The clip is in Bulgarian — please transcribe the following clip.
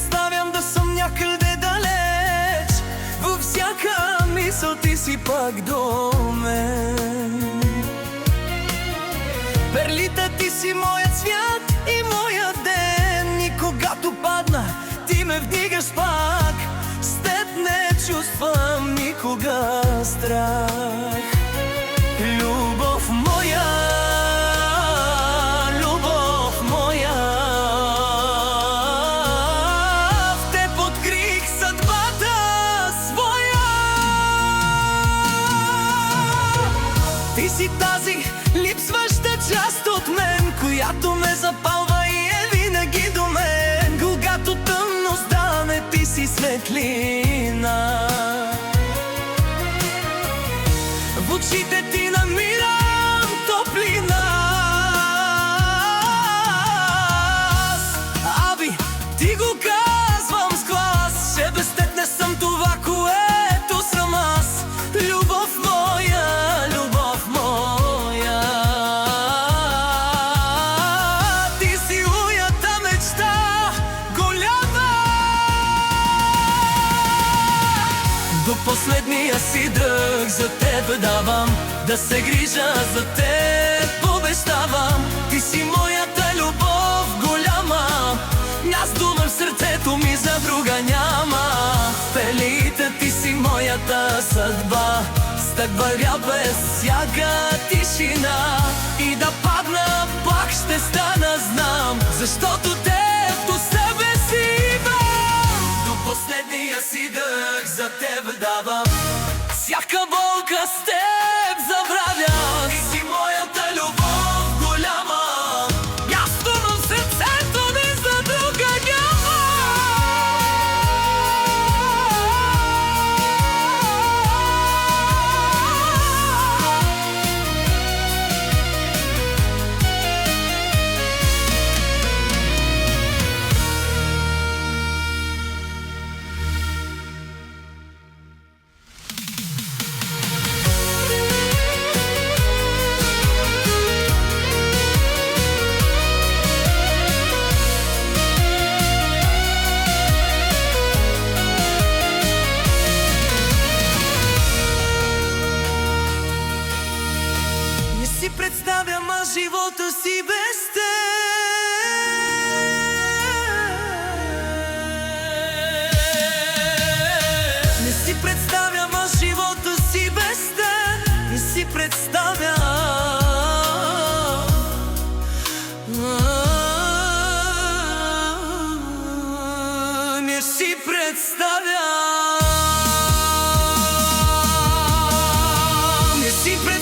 представям да съм някъде далеч, във всяка мисъл ти си пак до мен. Перлита, ти си моят свят и моя ден, и когато падна, ти ме вдигаш пак. С теб не чувствам никога страх. Любов моя, любов моя, в теб открих съдбата своя. Ти си тази липсваща част от мен, която ме запалва и е винаги до мен. Когато тъмно стане, ти си светлина. В очите ти намирам топлина. Аби, ти го казвам с глас, че без теб не съм това, което съм аз. Любов моя, любов моя, ти си моята мечта голяма. До последния си дъх за теб давам, да се грижа за теб обещавам. Ти си моята любов голяма, място в сърцето ми за друга няма. Пелита, ти си моята съдба, с теб вървя без всяка тишина. И да падна, пак ще стана, знам, защото теб до себе си имам. До последния си дъх за теб давам, всяка болка с теб забравя. Ти си моята любов голяма, място в сърцето ми за друга няма. Не си представям аз живота си без теб. Не си представям аз живота си без теб. Не си представям. Не си представям. Не си представям.